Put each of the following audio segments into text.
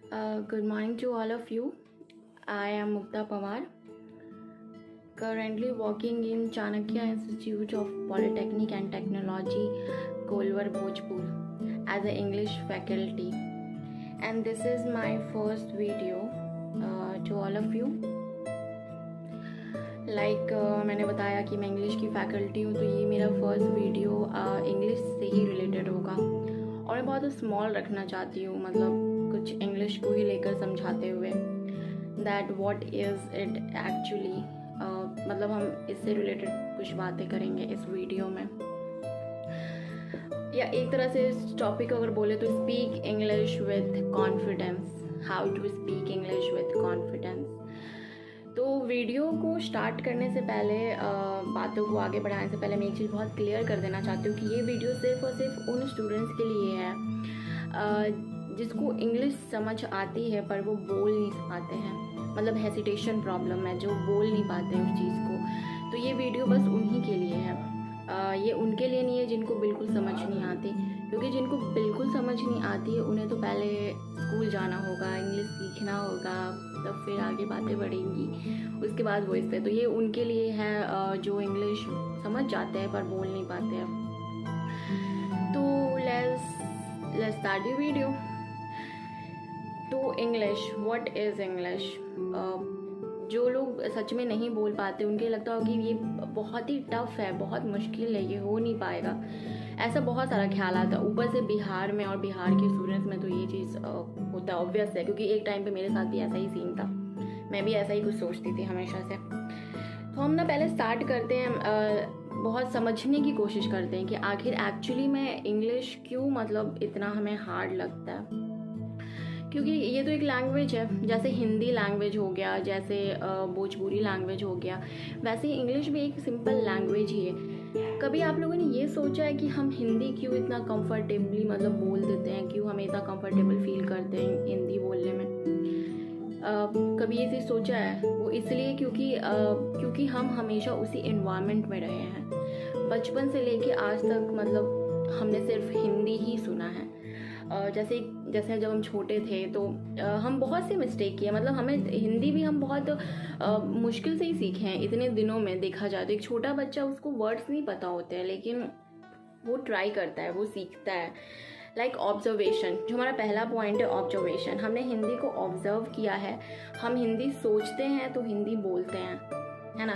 Good morning to all of you. I am Mukta Pawar, currently working in Chanakya Institute of Polytechnic and Technology, Kolwar, Bhojpur, as an English faculty. And this is my first video to all of you. मैंने बताया कि मैं English की faculty हूँ, तो ये मेरा first video English से ही रिलेटेड होगा और मैं बहुत स्मॉल रखना चाहती हूँ, मतलब कुछ इंग्लिश को ही लेकर समझाते हुए that what is it actually, मतलब हम इससे रिलेटेड कुछ बातें करेंगे इस वीडियो में। या एक तरह से इस टॉपिक अगर बोले तो speak English with confidence, how to speak English with confidence. तो वीडियो को स्टार्ट करने से पहले, बातों को आगे बढ़ाने से पहले मैं एक चीज़ बहुत क्लियर कर देना चाहती हूँ कि ये वीडियो सिर्फ और सिर्फ उन स्टूडेंट्स के लिए है जिसको इंग्लिश समझ आती है पर वो बोल नहीं पाते हैं, मतलब हेसिटेशन प्रॉब्लम है, जो बोल नहीं पाते उस चीज़ को। तो ये वीडियो बस उन्हीं के लिए है, ये उनके लिए नहीं है जिनको बिल्कुल समझ नहीं आती, क्योंकि जिनको बिल्कुल समझ नहीं आती है उन्हें तो पहले स्कूल जाना होगा, इंग्लिश सीखना होगा, तब फिर आगे बातें बढ़ेंगी, उसके बाद वो इस पे। तो ये उनके लिए है जो इंग्लिश समझ जाते हैं पर बोल नहीं पाते हैं। तो लेट्स स्टार्ट द वीडियो। तो इंग्लिश, व्हाट इज़ इंग्लिश? जो लोग सच में नहीं बोल पाते उनके लगता होगा कि ये बहुत ही टफ है, बहुत मुश्किल है, ये हो नहीं पाएगा, ऐसा बहुत सारा ख्याल आता है। ऊपर से बिहार में और बिहार के स्टूडेंट्स में तो ये चीज़ होता है, ऑब्वियस है, क्योंकि एक टाइम पे मेरे साथ भी ऐसा ही सीन था, मैं भी ऐसा ही कुछ सोचती थी हमेशा से। तो हम ना पहले स्टार्ट करते हैं, बहुत समझने की कोशिश करते हैं कि आखिर एक्चुअली में इंग्लिश क्यों मतलब इतना हमें हार्ड लगता है। क्योंकि ये तो एक लैंग्वेज है, जैसे हिंदी लैंग्वेज हो गया, जैसे भोजपुरी लैंग्वेज हो गया, वैसे ही इंग्लिश भी एक सिंपल लैंग्वेज ही है। कभी आप लोगों ने ये सोचा है कि हम हिंदी क्यों इतना कंफर्टेबली मतलब बोल देते हैं, क्यों हम इतना कंफर्टेबल फील करते हैं हिंदी बोलने में? कभी ये चीज़ सोचा है? वो इसलिए क्योंकि हम हमेशा उसी एनवायरनमेंट में रहे हैं, बचपन से लेके आज तक, मतलब हमने सिर्फ हिंदी ही सुना है। जैसे जब हम छोटे थे तो हम बहुत से मिस्टेक किए, मतलब हमें हिंदी भी हम बहुत मुश्किल से ही सीखे हैं इतने दिनों में। देखा जाए तो एक छोटा बच्चा, उसको वर्ड्स नहीं पता होते हैं, लेकिन वो ट्राई करता है, वो सीखता है। लाइक ऑब्जर्वेशन, जो हमारा पहला पॉइंट है ऑब्जर्वेशन, हमने हिंदी को ऑब्जर्व किया है। हम हिंदी सोचते हैं तो हिंदी बोलते हैं, है ना?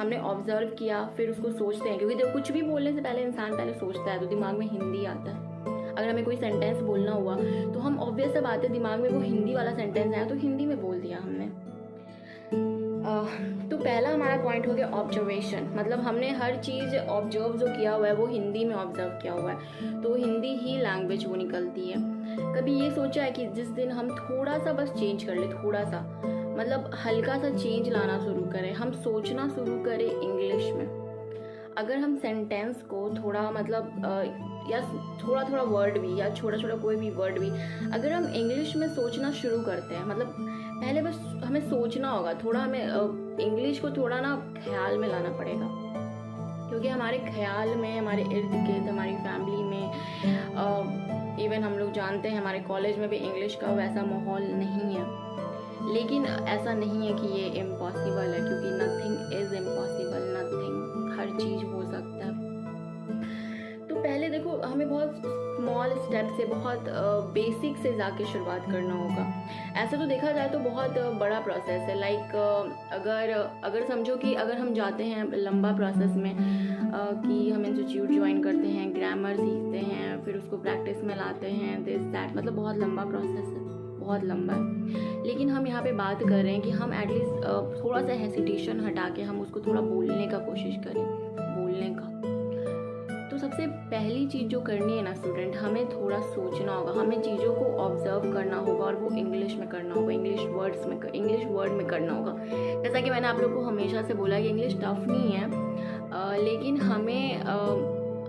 हमने ऑब्जर्व किया फिर उसको सोचते हैं, क्योंकि जब कुछ भी बोलने से पहले इंसान पहले सोचता है तो दिमाग में हिंदी आता है। अगर हमें कोई सेंटेंस बोलना हुआ तो हम ऑब्वियस सा बात है, दिमाग में वो हिंदी वाला सेंटेंस आया तो हिंदी में बोल दिया हमने। तो पहला हमारा पॉइंट हो गया ऑब्जर्वेशन, मतलब हमने हर चीज़ ऑब्जर्व जो किया हुआ है वो हिंदी में ऑब्जर्व किया हुआ है, तो हिंदी ही लैंग्वेज वो निकलती है। कभी ये सोचा है कि जिस दिन हम थोड़ा सा बस चेंज कर ले, थोड़ा सा मतलब हल्का सा चेंज लाना शुरू करें, हम सोचना शुरू करें इंग्लिश में। अगर हम सेंटेंस को थोड़ा मतलब या थोड़ा वर्ड भी या छोटा कोई भी वर्ड भी अगर हम इंग्लिश में सोचना शुरू करते हैं, मतलब पहले बस हमें सोचना होगा, थोड़ा हमें इंग्लिश को थोड़ा ना ख्याल में लाना पड़ेगा, क्योंकि हमारे ख्याल में, हमारे इर्द गिर्द, हमारी फैमिली में, इवन हम लोग जानते हैं हमारे कॉलेज में भी इंग्लिश का वैसा माहौल नहीं है। लेकिन ऐसा नहीं है कि ये इम्पॉसिबल है, क्योंकि नथिंग इज़ इम्पॉसिबल, नथिंग, हर चीज़ हो सकता है। तो पहले देखो, हमें बहुत स्मॉल स्टेप से, बहुत बेसिक से जाके शुरुआत करना होगा। ऐसे तो देखा जाए तो बहुत बड़ा प्रोसेस है। लाइक अगर समझो कि अगर हम जाते हैं लंबा प्रोसेस में, कि हम इंस्टीट्यूट ज्वाइन करते हैं, ग्रामर सीखते हैं, फिर उसको प्रैक्टिस में लाते हैं, दिस दैट, मतलब बहुत लंबा प्रोसेस है, बहुत लंबा है। लेकिन हम यहाँ पे बात कर रहे हैं कि हम एटलीस्ट थोड़ा सा हेसिटेशन हटा के हम उसको थोड़ा बोलने का कोशिश करें, बोलने का। तो सबसे पहली चीज़ जो करनी है ना स्टूडेंट, हमें थोड़ा सोचना होगा, हमें चीज़ों को ऑब्जर्व करना होगा, और वो इंग्लिश में करना होगा, इंग्लिश वर्ड में करना होगा। जैसा कि मैंने आप लोग को हमेशा से बोला कि इंग्लिश टफ नहीं है, लेकिन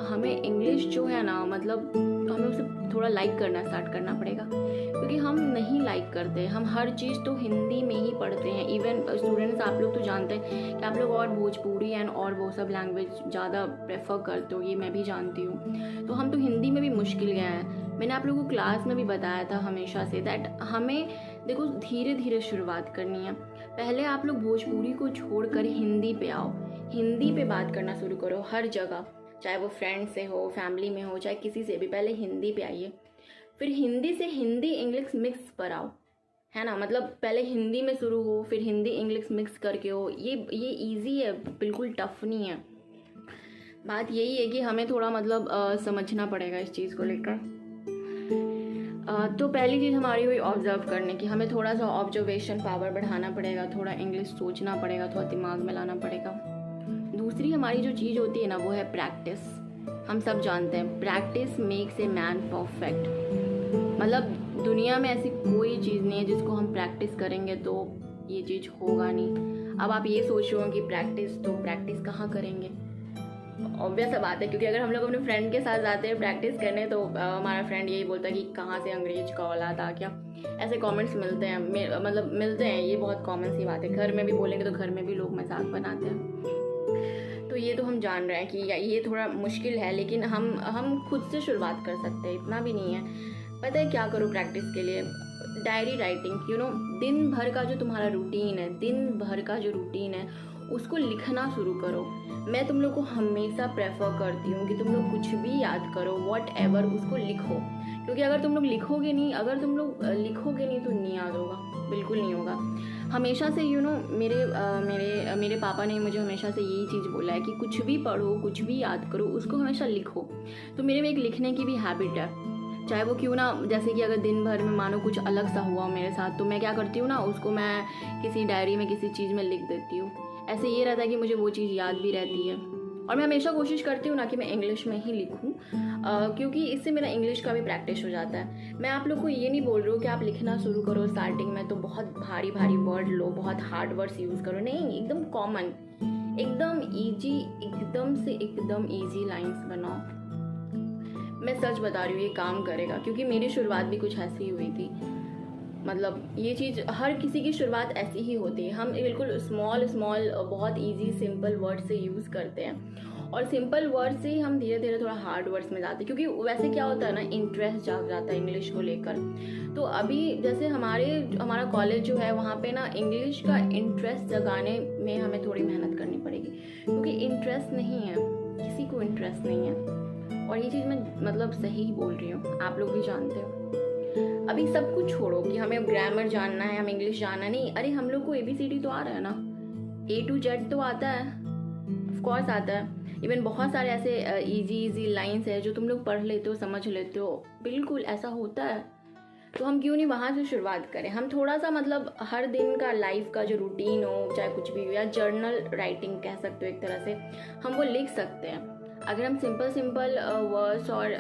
हमें इंग्लिश जो है ना, मतलब हमें उसे थोड़ा लाइक करना स्टार्ट करना पड़ेगा, क्योंकि हम नहीं लाइक करते। हम हर चीज़ तो हिंदी में ही पढ़ते हैं। इवन स्टूडेंट्स, आप लोग तो जानते हैं कि आप लोग और भोजपुरी एंड और वो सब लैंग्वेज ज़्यादा प्रेफर करते हो, ये मैं भी जानती हूँ। तो हम तो हिंदी में भी मुश्किल गए हैं, मैंने आप लोगों को क्लास में भी बताया था हमेशा से दैट हमें देखो धीरे धीरे शुरुआत करनी है। पहले आप लोग भोजपुरी को छोड़कर हिंदी पे आओ, हिंदी पे बात करना शुरू करो हर जगह, चाहे वो फ्रेंड से हो, फैमिली में हो, चाहे किसी से भी। पहले हिंदी पे आइए, फिर हिंदी से हिंदी इंग्लिश मिक्स पर आओ, है ना। मतलब पहले हिंदी में शुरू हो, फिर हिंदी इंग्लिश मिक्स करके हो। ये इजी है, बिल्कुल टफ नहीं है। बात यही है कि हमें थोड़ा मतलब समझना पड़ेगा इस चीज़ को लेकर। तो पहली चीज़ हमारी हुई ऑब्जर्व करने की। हमें थोड़ा सा ऑब्जर्वेशन पावर बढ़ाना पड़ेगा, थोड़ा इंग्लिश सोचना पड़ेगा, थोड़ा दिमाग में लाना पड़ेगा। दूसरी हमारी जो चीज़ होती है ना, वो है प्रैक्टिस। हम सब जानते हैं practice makes a man perfect. मतलब दुनिया में ऐसी कोई चीज़ नहीं है जिसको हम प्रैक्टिस करेंगे तो ये चीज़ होगा नहीं। अब आप ये सोच रहे हो कि प्रैक्टिस कहाँ करेंगे? ऑब्वियस सा बात है, क्योंकि अगर हम लोग अपने फ्रेंड के साथ जाते हैं प्रैक्टिस करने तो हमारा फ्रेंड यही बोलता है कि कहाँ से अंग्रेज का औलाद आ क्या। ऐसे कमेंट्स मिलते हैं, मतलब मिलते हैं। ये बहुत कॉमन सी बात है। घर में भी बोलेंगे तो घर में भी लोग मजाक बनाते हैं। तो ये तो हम जान रहे हैं कि ये थोड़ा मुश्किल है, लेकिन हम खुद से शुरुआत कर सकते हैं, इतना भी नहीं है। पता है क्या करो प्रैक्टिस के लिए? Diary writing. दिन भर का जो तुम्हारा रूटीन है, दिन भर का जो रूटीन है उसको लिखना शुरू करो। मैं तुम लोग को हमेशा प्रेफर करती हूँ कि तुम लोग कुछ भी याद करो, वॉट एवर, उसको लिखो। क्योंकि अगर तुम लोग लिखोगे नहीं तो नहीं याद होगा, बिल्कुल नहीं होगा। हमेशा से मेरे पापा ने मुझे हमेशा से यही चीज़ बोला है कि कुछ भी पढ़ो, कुछ भी याद करो, उसको हमेशा लिखो। तो मेरे में एक लिखने की भी हैबिट है, चाहे वो क्यों ना, जैसे कि अगर दिन भर में मानो कुछ अलग सा हुआ मेरे साथ तो मैं क्या करती हूँ ना, उसको मैं किसी डायरी में किसी चीज़ में लिख देती हूँ। ऐसे ये रहता है कि मुझे वो चीज़ याद भी रहती है। और मैं हमेशा कोशिश करती हूँ ना कि मैं इंग्लिश में ही लिखूँ, क्योंकि इससे मेरा इंग्लिश का भी प्रैक्टिस हो जाता है। मैं आप लोग को ये नहीं बोल रही हूँ कि आप लिखना शुरू करो स्टार्टिंग में तो बहुत भारी भारी वर्ड लो, बहुत हार्ड वर्ड्स यूज़ करो। नहीं, एकदम कॉमन, एकदम ईजी, एकदम ईजी लाइन्स बनाओ। मैं सच बता रही हूँ ये काम करेगा, क्योंकि मेरी शुरुआत भी कुछ ऐसी हुई थी। मतलब ये चीज़ हर किसी की शुरुआत ऐसी ही होती है। हम बिल्कुल स्मॉल बहुत इजी सिंपल वर्ड से यूज़ करते हैं, और सिंपल वर्ड से ही हम धीरे धीरे थोड़ा हार्ड वर्ड्स में जाते हैं। क्योंकि वैसे क्या होता है ना, इंटरेस्ट जाग जाता है इंग्लिश को लेकर। तो अभी जैसे हमारा कॉलेज जो है वहाँ पे ना इंग्लिश का इंटरेस्ट जगाने में हमें थोड़ी मेहनत करनी पड़ेगी, क्योंकि इंटरेस्ट नहीं है, किसी को इंटरेस्ट नहीं है। और ये चीज़ मैं मतलब सही बोल रही हूँ, आप लोग भी जानते हो। अभी सब कुछ छोड़ो कि हमें ग्रामर जानना है, हमें इंग्लिश जानना नहीं। अरे हम लोग को ABCD तो आ रहा है ना, A to Z तो आता है, ऑफ कोर्स आता है। इवन बहुत सारे ऐसे इजी लाइंस है जो तुम लोग पढ़ लेते हो, समझ लेते हो, बिल्कुल ऐसा होता है। तो हम क्यों नहीं वहाँ से शुरुआत करें? हम थोड़ा सा मतलब हर दिन का लाइफ का जो रूटीन हो, चाहे कुछ भी हो, या जर्नल राइटिंग कह सकते हो एक तरह से, हम वो लिख सकते हैं। अगर हम सिंपल वर्ड्स और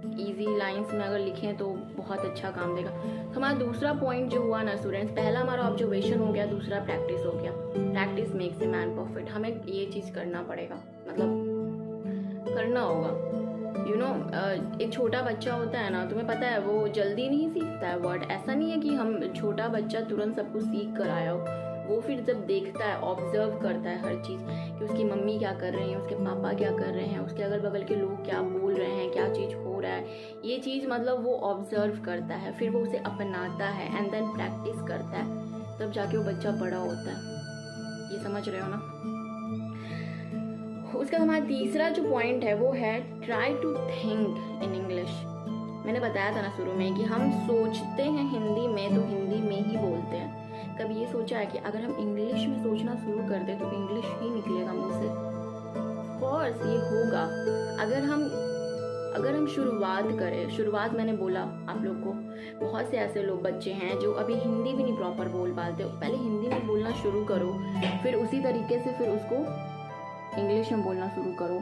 इजी लाइंस में अगर लिखें तो बहुत अच्छा काम देगा। तो हमारा दूसरा पॉइंट जो हुआ ना स्टूडेंट्स, पहला हमारा ऑब्जर्वेशन हो गया, दूसरा प्रैक्टिस हो गया। Practice makes a man perfect. हमें ये चीज़ करना पड़ेगा, मतलब करना होगा। एक छोटा बच्चा होता है ना, तुम्हें पता है वो जल्दी नहीं सीखता है वर्ड। ऐसा नहीं है कि हम छोटा बच्चा तुरंत सब कुछ सीख कर आया हो। वो फिर जब देखता है, ऑब्जर्व करता है हर चीज़, कि उसकी मम्मी क्या कर रही हैं, उसके पापा क्या कर रहे हैं, उसके अगल बगल के लोग क्या बोल रहे हैं, क्या चीज़ हो रहा है, ये चीज़ मतलब वो ऑब्जर्व करता है, फिर वो उसे अपनाता है एंड देन प्रैक्टिस करता है, तब जाके वो बच्चा बड़ा होता है। ये समझ रहे हो ना? उसका हमारा तीसरा जो पॉइंट है वो है try to think in English. मैंने बताया था ना शुरू में कि हम सोचते हैं हिंदी में तो हिंदी में ही बोलते हैं। कभी ये सोचा है कि अगर हम इंग्लिश में सोचना शुरू कर दें तो इंग्लिश ही निकलेगा मुंह से? कोर्स ये होगा अगर हम शुरुआत करें। शुरुआत मैंने बोला आप लोग को, बहुत से ऐसे लोग बच्चे हैं जो अभी हिंदी भी नहीं प्रॉपर बोल पाते। पहले हिंदी में बोलना शुरू करो, फिर उसी तरीके से फिर उसको इंग्लिश में बोलना शुरू करो,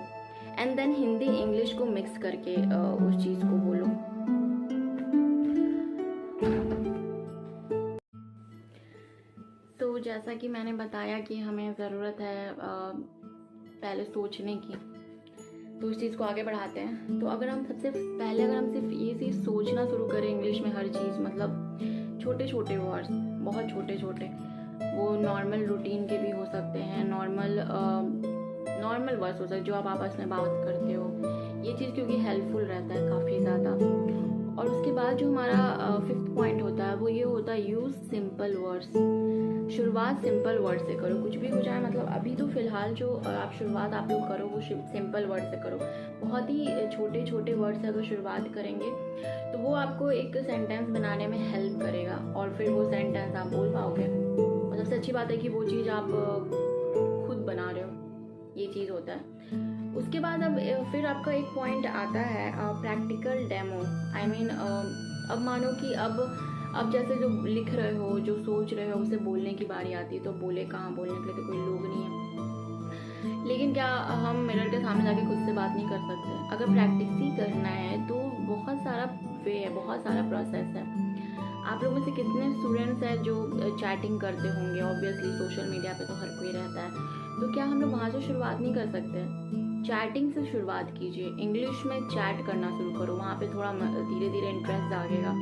एंड देन हिंदी इंग्लिश को मिक्स करके उस चीज़ को बोलो। तो जैसा कि मैंने बताया कि हमें ज़रूरत है पहले सोचने की, तो इस चीज़ को आगे बढ़ाते हैं। तो अगर हम सिर्फ ये चीज़ सोचना शुरू करें इंग्लिश में हर चीज़, मतलब छोटे छोटे वर्ड्स, बहुत छोटे छोटे, वो नॉर्मल रूटीन के भी हो सकते हैं, नॉर्मल वर्ड्स हो सकते जो आप आपस में बात करते हो। ये चीज़ क्योंकि हेल्पफुल रहता है काफ़ी ज़्यादा। और उसके बाद जो हमारा 5th पॉइंट होता है वो ये होता है यूज़ सिंपल वर्ड्स। शुरुआत सिंपल वर्ड से करो, कुछ भी हो जाए। मतलब अभी तो फ़िलहाल जो आप शुरुआत आप लोग करो वो सिंपल वर्ड से करो। बहुत ही छोटे छोटे वर्ड से अगर शुरुआत करेंगे तो वो आपको एक सेंटेंस बनाने में हेल्प करेगा और फिर वो सेंटेंस आप बोल पाओगे। और सबसे अच्छी बात है कि वो चीज़ आप खुद बना रहे हो, ये चीज़ होता है। उसके बाद अब फिर आपका एक पॉइंट आता है प्रैक्टिकल डेमो। आई मीन अब मानो कि अब जैसे जो लिख रहे हो, जो सोच रहे हो, उसे बोलने की बारी आती है तो बोले कहाँ, बोलने के लिए तो कोई लोग नहीं है। लेकिन क्या हम मिरर के सामने जाके खुद से बात नहीं कर सकते? अगर प्रैक्टिस ही करना है तो बहुत सारा वे है, बहुत सारा प्रोसेस है। आप लोगों में से कितने स्टूडेंट्स हैं जो चैटिंग करते होंगे? ऑब्वियसली सोशल मीडिया पे तो हर कोई रहता है, तो क्या हम लोग वहाँ से शुरुआत नहीं कर सकते? चैटिंग से शुरुआत कीजिए, इंग्लिश में चैट करना शुरू करो। वहाँ पे थोड़ा धीरे धीरे इंटरेस्ट जागेगा,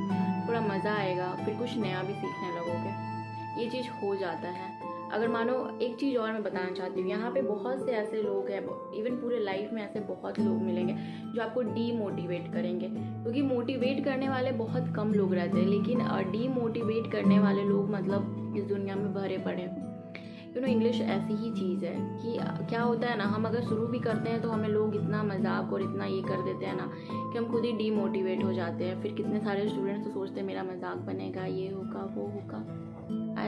थोड़ा मज़ा आएगा, फिर कुछ नया भी सीखने लगोगे। ये चीज़ हो जाता है। अगर मानो एक चीज़ और मैं बताना चाहती हूँ, यहाँ पे बहुत से ऐसे लोग हैं, इवन पूरे लाइफ में ऐसे बहुत लोग मिलेंगे जो आपको डीमोटिवेट करेंगे, क्योंकि मोटिवेट करने वाले बहुत कम लोग रहते हैं, लेकिन डीमोटिवेट करने वाले लोग मतलब इस दुनिया में भरे पड़े हैं। इंग्लिश ऐसी ही चीज़ है कि क्या होता है ना, हम अगर शुरू भी करते हैं तो हमें लोग इतना मजाक और इतना ये कर देते हैं ना कि हम खुद ही डीमोटिवेट हो जाते हैं। फिर कितने सारे स्टूडेंट्स तो सोचते हैं मेरा मजाक बनेगा, ये होगा वो होगा।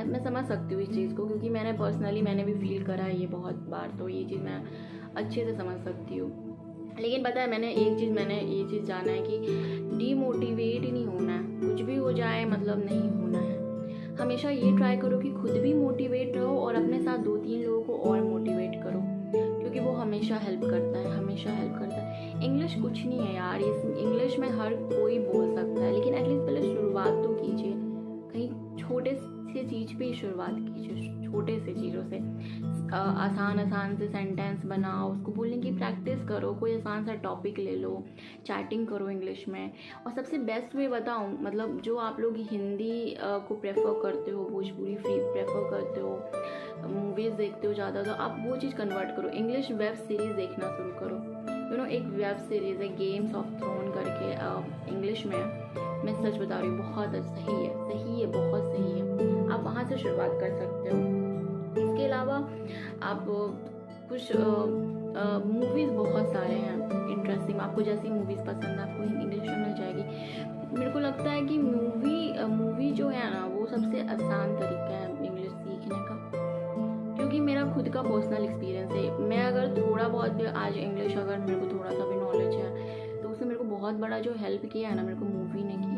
मैं समझ सकती हूँ इस चीज़ को, क्योंकि मैंने भी फील करा है ये बहुत बार, तो ये चीज़ मैं अच्छे से समझ सकती हूँ। लेकिन पता है मैंने ये चीज़ जाना है कि डीमोटिवेट ही नहीं होना है, कुछ भी हो जाए मतलब नहीं होना है। हमेशा ये ट्राई करो कि खुद भी मोटिवेट रहो और अपने साथ 2-3 लोगों को और मोटिवेट करो, क्योंकि वो हमेशा हेल्प करता है। इंग्लिश कुछ नहीं है यार, इस इंग्लिश में हर कोई बोल सकता है, लेकिन एटलीस्ट पहले शुरुआत तो कीजिए। कहीं छोटे से चीज़ पे ही शुरुआत कीजिए, छोटे से चीज़ों से। आसान से सेंटेंस बनाओ, उसको बोलने की प्रैक्टिस करो, कोई आसान सा टॉपिक ले लो, चैटिंग करो इंग्लिश में। और सबसे बेस्ट वे बताऊँ, मतलब जो आप लोग हिंदी को प्रेफर करते हो, भोजपुरी प्रेफर करते हो, मूवीज़ देखते हो ज़्यादा, तो आप वो चीज़ कन्वर्ट करो, इंग्लिश वेब सीरीज़ देखना शुरू करो। एक वेब सीरीज़ है गेम्स ऑफ थ्रोन करके, इंग्लिश में, मैं सच बता रही हूँ, बहुत सही है, बहुत सही है। आप वहाँ से शुरुआत कर सकते हो। इसके अलावा आप कुछ मूवीज़ बहुत सारे हैं इंटरेस्टिंग, आपको जैसी मूवीज़ पसंद है आपको इंग्लिश में मिल जाएगी। मेरे को लगता है कि मूवी जो है ना वो सबसे आसान तरीका है इंग्लिश सीखने का, क्योंकि मेरा खुद का पर्सनल एक्सपीरियंस है। मैं अगर थोड़ा बहुत भी आज इंग्लिश, अगर मेरे को थोड़ा सा भी नॉलेज है तो उसने मेरे को बहुत बड़ा जो हेल्प किया है ना, मेरे को मूवी ने किया।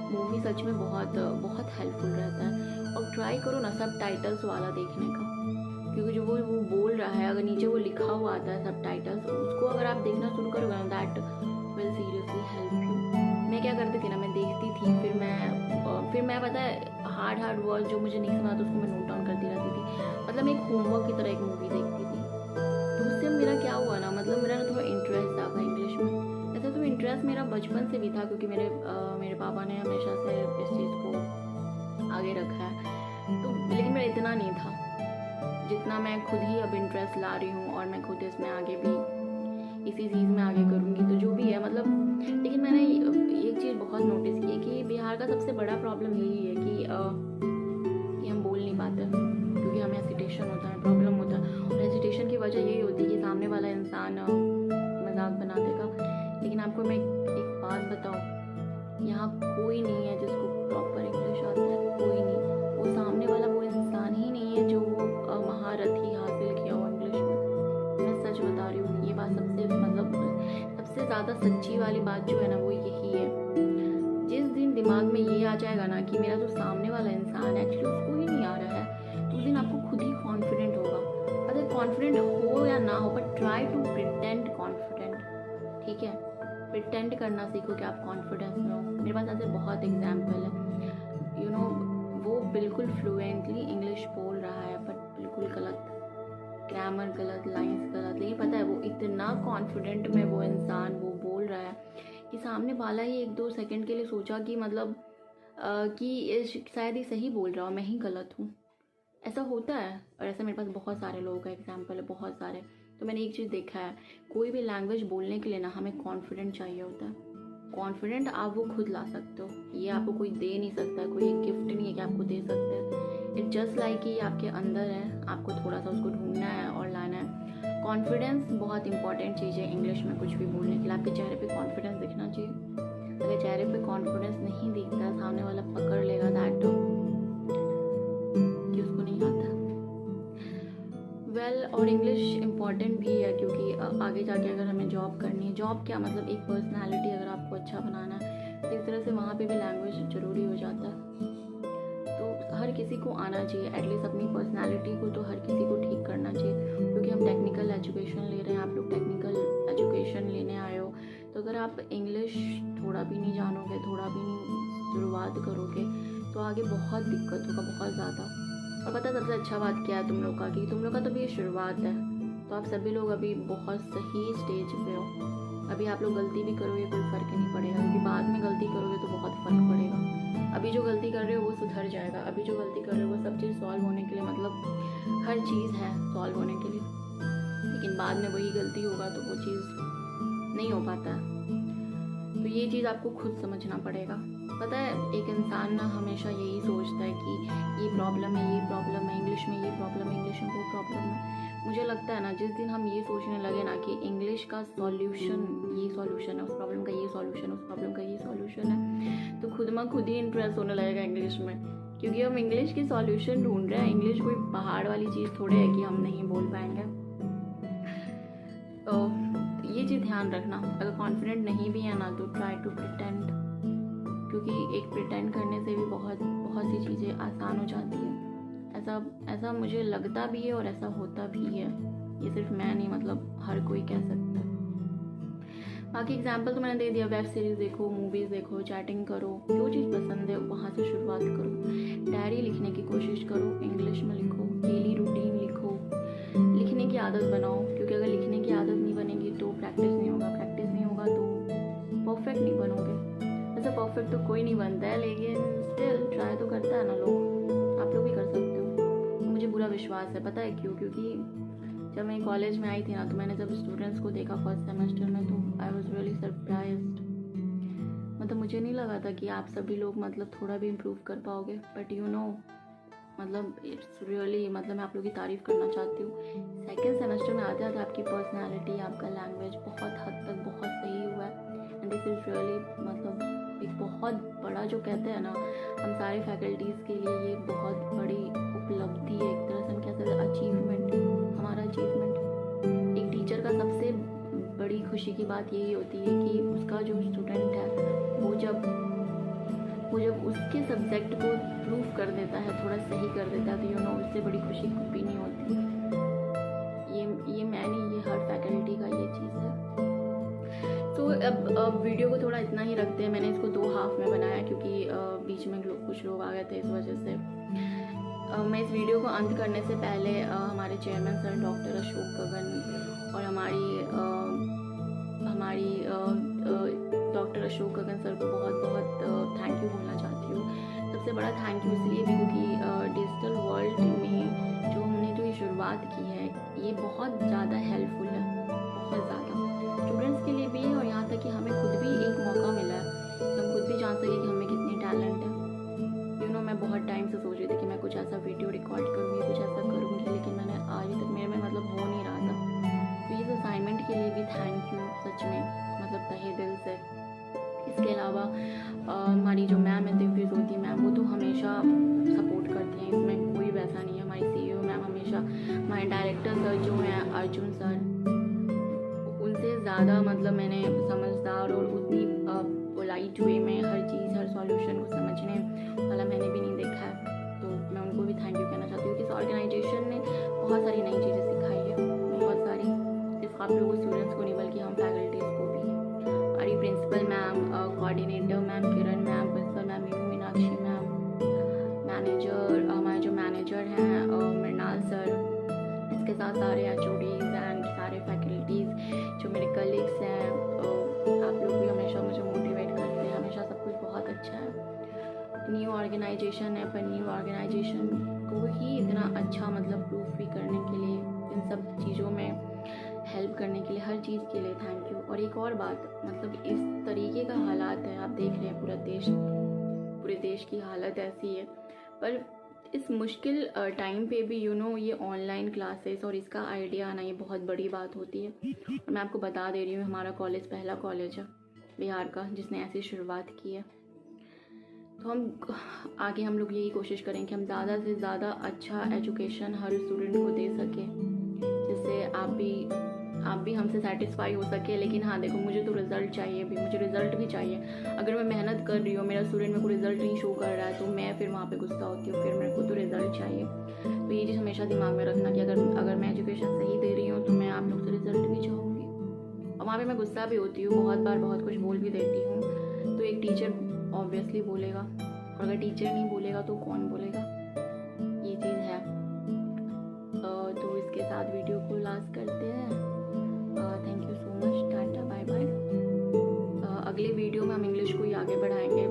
मूवी सच में बहुत हेल्पफुल रहता है। और ट्राई करो ना सब टाइटल्स वाला देखने का, क्योंकि जो वो बोल रहा है, अगर नीचे वो लिखा हुआ आता है सब टाइटल्स, उसको अगर आप देखना शुरू करोगे ना, that will seriously help you. मैं क्या करती थी ना, मैं देखती थी, फिर मैं पता है हार्ड वर्ड जो मुझे नहीं समझ आता उसको मैं नोट डाउन करती रहती थी। मतलब मैं एक होमवर्क की तरह एक मूवी देखती थी। तो उससे मेरा क्या हुआ ना, मतलब मेरा थोड़ा इंटरेस्ट आ गया इंग्लिश में। ऐसा तो इंटरेस्ट मेरा बचपन से भी था, क्योंकि मेरे पापा ने हमेशा से इस चीज़ को आगे रखा है। तो लेकिन मेरा इतना नहीं था जितना मैं खुद ही अब इंटरेस्ट ला रही हूँ, और मैं खुद इसमें आगे भी इसी चीज़ में आगे करूँगी, तो जो भी है मतलब। लेकिन मैंने एक चीज़ बहुत नोटिस की है कि बिहार का सबसे बड़ा प्रॉब्लम यही है कि हम बोल नहीं पाते, क्योंकि हमें हेसिटेशन होता है, प्रॉब्लम होता है। और हेसिटेशन की वजह यही होती है कि सामने वाला इंसान मजाक बना देगा। लेकिन आपको मैं एक बात बताऊँ, यहाँ कोई नहीं है जिसको प्रॉपर इंग्लिश आता है, कोई नहीं। वो सामने वाला वो इंसान ही नहीं है जो महारत ही हासिल किया हो इंग्लिश में। मैं सच बता रही हूँ, ये बात सबसे ज़्यादा सच्ची वाली बात जो है ना वो यही है। जिस दिन दिमाग में ये आ जाएगा ना कि मेरा जो सामने वाला इंसान है एक्चुअली उसको ही नहीं आ रहा है, तो उस दिन आपको खुद ही कॉन्फिडेंट होगा। अगर कॉन्फिडेंट हो या ना हो, but try to pretend confident, ठीक है? प्रिटेंड करना सीखो कि आप कॉन्फिडेंस में हो। मेरे पास ऐसे बहुत एग्जाम्पल है, वो बिल्कुल फ्लुएंटली इंग्लिश बोल रहा है, बट बिल्कुल गलत, ग्रामर गलत, लाइंस गलत, लेकिन पता है वो इतना कॉन्फिडेंट में वो इंसान वो बोल रहा है कि सामने वाला ही 1-2 सेकंड के लिए सोचा कि मतलब कि शायद ही सही बोल रहा हूँ, मैं ही गलत हूँ। ऐसा होता है, और ऐसा मेरे पास बहुत सारे लोगों का एग्जाम्पल है, बहुत सारे। तो मैंने एक चीज़ देखा है, कोई भी लैंग्वेज बोलने के लिए ना हमें कॉन्फिडेंट चाहिए होता है। कॉन्फिडेंट आप वो खुद ला सकते हो, ये आपको कोई दे नहीं सकता है, कोई एक गिफ्ट नहीं है कि आपको दे सकते हैं। इट जस्ट लाइक कि आपके अंदर है, आपको थोड़ा सा उसको ढूंढना है और लाना है। कॉन्फिडेंस बहुत इंपॉर्टेंट चीज़ है इंग्लिश में कुछ भी बोलने के लिए। आपके चेहरे पे कॉन्फिडेंस दिखना चाहिए। अगर चेहरे पे कॉन्फिडेंस नहीं दिखता, सामने वाला पकड़ लेगा दैट कि उसको नहीं आता। और इंग्लिश इम्पॉर्टेंट भी है क्योंकि आगे जाके अगर हमें जॉब करनी है, जॉब क्या मतलब एक पर्सनालिटी अगर आपको अच्छा बनाना है तो इस तरह से वहाँ पे भी लैंग्वेज ज़रूरी हो जाता है। तो हर किसी को आना चाहिए, एटलीस्ट अपनी पर्सनालिटी को तो हर किसी को ठीक करना चाहिए, क्योंकि हम टेक्निकल एजुकेशन ले रहे हैं, आप लोग टेक्निकल एजुकेशन लेने आए हो। तो अगर आप इंग्लिश थोड़ा भी नहीं जानोगे, थोड़ा भी नहीं शुरुआत करोगे तो आगे बहुत दिक्कत होगा, बहुत ज़्यादा। और पता सबसे अच्छा बात क्या है तुम लोग का, कि तुम लोग का तो भी शुरुआत है, तो आप सभी लोग अभी बहुत सही स्टेज पे हो। अभी आप लोग गलती भी करोगे कोई फ़र्क नहीं पड़ेगा, क्योंकि बाद में गलती करोगे तो बहुत फ़र्क पड़ेगा। अभी जो गलती कर रहे हो वो सुधर जाएगा, अभी जो गलती कर रहे हो वो सब चीज़ सॉल्व होने के लिए, मतलब हर चीज़ है सॉल्व होने के लिए, लेकिन बाद में वही गलती होगा तो वो चीज़ नहीं हो पाता है। तो ये चीज़ आपको खुद समझना पड़ेगा। पता है एक इंसान ना हमेशा यही सोचता है कि ये प्रॉब्लम है, ये प्रॉब्लम है, इंग्लिश में ये प्रॉब्लम है, इंग्लिश में वो प्रॉब्लम है। मुझे लगता है ना जिस दिन हम ये सोचने लगे ना कि इंग्लिश का सॉल्यूशन ये सॉल्यूशन है, उस प्रॉब्लम का ये सॉल्यूशन, उस प्रॉब्लम का ये सॉल्यूशन है, तो खुद में खुद ही इंटरेस्ट होने लगेगा इंग्लिश में, क्योंकि हम इंग्लिश की सॉल्यूशन ढूंढ रहे हैं। इंग्लिश कोई पहाड़ वाली चीज़ थोड़े है कि हम नहीं बोल पाएंगे। तो ये चीज़ ध्यान रखना। अगर कॉन्फिडेंट नहीं भी है ना तो ट्राई टू प्रिटेंड, क्योंकि एक प्रिटेंड करने से भी बहुत सी चीज़ें आसान हो जाती है। ऐसा मुझे लगता भी है और ऐसा होता भी है, ये सिर्फ मैं नहीं, मतलब हर कोई कह सकता है। बाकी एग्जाम्पल तो मैंने दे दिया। वेब सीरीज़ देखो, मूवीज़ देखो, चैटिंग करो, जो चीज़ पसंद है वहाँ से शुरुआत करो। डायरी लिखने की कोशिश करो, इंग्लिश में लिखो, डेली रूटीन लिखो, लिखने की आदत बनाओ, क्योंकि अगर लिखने की आदत नहीं बनेगी तो प्रैक्टिस नहीं होगा, प्रैक्टिस नहीं होगा तो परफेक्ट नहीं बनोगे। ऐसा परफेक्ट तो कोई नहीं बनता है, लेकिन स्टिल ट्राई तो करता है ना लोग, आप लोग भी कर सकते हो। मुझे पूरा विश्वास है, पता है क्यों? क्योंकि जब मैं कॉलेज में आई थी ना तो मैंने जब स्टूडेंट्स को देखा फर्स्ट सेमेस्टर में, तो आई वॉज रियली सरप्राइज्ड। मतलब मुझे नहीं लगा था कि आप सभी लोग मतलब थोड़ा भी इम्प्रूव कर पाओगे, बट यू नो मतलब इट्स रियली, मतलब मैं आप लोगों की तारीफ़ करना चाहती हूँ। सेकेंड सेमेस्टर में आते आते आपकी पर्सनैलिटी, आपका लैंग्वेज बहुत हद तक बहुत सही हुआ है, एंड दिस इज़ रियली मतलब एक बहुत बड़ा, जो कहते हैं ना हम सारे फैकल्टीज़ के लिए ये बहुत बड़ी उपलब्धि है, एक तरह से हम कह सकते हैं अचीवमेंट, हमारा अचीवमेंट। एक टीचर का सबसे बड़ी खुशी की बात यही होती है कि उसका जो स्टूडेंट है वो जब उसके सब्जेक्ट को प्रूव कर देता है, थोड़ा सही कर देता है, तो यू नो उससे बड़ी खुशी कुछ भी नहीं होती। ये मैं नहीं, ये हर फैकल्टी का ये चीज़ है। तो अब वीडियो को थोड़ा इतना ही रखते हैं। मैंने इसको 2 हाफ में बनाया क्योंकि बीच में कुछ लोग आ गए थे, इस वजह से। मैं इस वीडियो को अंत करने से पहले हमारे चेयरमैन सर डॉक्टर अशोक गगन और हमारी डॉक्टर अशोक गगन सर को बहुत थैंक यू बोलना चाहती हूँ। सबसे बड़ा थैंक यू इसलिए भी क्योंकि डिजिटल वर्ल्ड में जो हमने जो ये शुरुआत की है ये बहुत ज़्यादा हेल्पफुल है, बहुत ज़्यादा स्टूडेंट्स के लिए भी है, और यहाँ तक कि हमें खुद भी एक मौका मिला है कि हम खुद भी जान सके कि हमें कितनी टैलेंट है। यू नो मैं बहुत टाइम से सोच रही थी कि मैं कुछ ऐसा वीडियो रिकॉर्ड करूँगी, कुछ ऐसा करूँगी, लेकिन मैंने आज तक मेरे में मतलब हो नहीं रहा था। तो इस असाइनमेंट के लिए भी थैंक यू सच में, मतलब तहे दिल से। इसके अलावा हमारी जो मैम है दिव्य ज्योति मैम, वो तो हमेशा सपोर्ट करती हैं, इसमें कोई वैसा नहीं है। हमारी CEO मैम हमेशा, हमारे डायरेक्टर सर जो हैं अर्जुन सर, उनसे ज़्यादा मतलब मैंने समझदार और उतनी पोलाइट वे में हर चीज़, हर सॉल्यूशन को समझने वाला मैंने भी नहीं देखा है। तो मैं उनको भी थैंक यू कहना चाहती हूँ कि इस ऑर्गेनाइजेशन ने बहुत सारी नई चीज़ें सिखाई है, बहुत सारी, सिर्फ आप लोगों स्टूडेंट्स को नहीं बल्कि हम फैकल्टीज़ को भी। हमारी principal ma'am, coordinator ma'am Kiran ma'am, principal ma'am Meenakshi ma'am, manager, हमारे जो मैनेजर हैं मृणाल सर, इसके साथ सारे HODs एंड सारे फैकल्टीज़ जो मेरे कलीग्स हैं, आप लोग भी हमेशा मुझे मोटिवेट करते हैं, हमेशा सब कुछ बहुत अच्छा है। न्यू ऑर्गेनाइजेशन है, पर न्यू ऑर्गेनाइजेशन को ही इतना अच्छा मतलब प्रूफ भी करने के लिए इन सब चीज़ों में हेल्प करने के लिए, हर चीज़ के लिए थैंक यू। और एक और बात, मतलब इस तरीके का हालात है, आप देख रहे हैं पूरे देश की हालत ऐसी है, पर इस मुश्किल टाइम पे भी ये ऑनलाइन क्लासेस और इसका आइडिया आना ये बहुत बड़ी बात होती है। और मैं आपको बता दे रही हूँ, हमारा कॉलेज पहला कॉलेज है बिहार का जिसने ऐसी शुरुआत की है। तो हम लोग यही कोशिश करें कि हम ज़्यादा से ज़्यादा अच्छा एजुकेशन हर स्टूडेंट को दे सकें, जिससे आप भी हमसे सेटिस्फाई हो सके। लेकिन हाँ देखो, मुझे तो रिज़ल्ट चाहिए भी, मुझे रिज़ल्ट भी चाहिए। अगर मैं मेहनत कर रही हूँ, मेरा स्टूडेंट मेरे को रिज़ल्ट नहीं शो कर रहा है, तो मैं फिर वहाँ पे गुस्सा होती हूँ, फिर मेरे को तो रिज़ल्ट चाहिए। तो ये चीज़ हमेशा दिमाग में रखना कि अगर मैं एजुकेशन सही दे रही हूँ तो मैं आप लोग से रिज़ल्ट भी चाहूँगी। और वहाँ पर मैं गुस्सा भी होती हूँ, बहुत बार बहुत कुछ बोल भी देती हूँ। तो एक टीचर ऑब्वियसली बोलेगा, और अगर टीचर नहीं बोलेगा तो कौन बोलेगा, ये चीज़ है। तो इसके साथ वीडियो को लास्ट करते हैं। Thank you so much, tata bye bye. अगले वीडियो में हम इंग्लिश को ही आगे बढ़ाएंगे।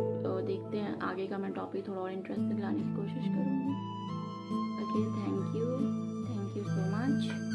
देखते हैं आगे का मैं टॉपिक थोड़ा और इंटरेस्टिंग लाने की कोशिश करूँगी। Okay, thank you so much.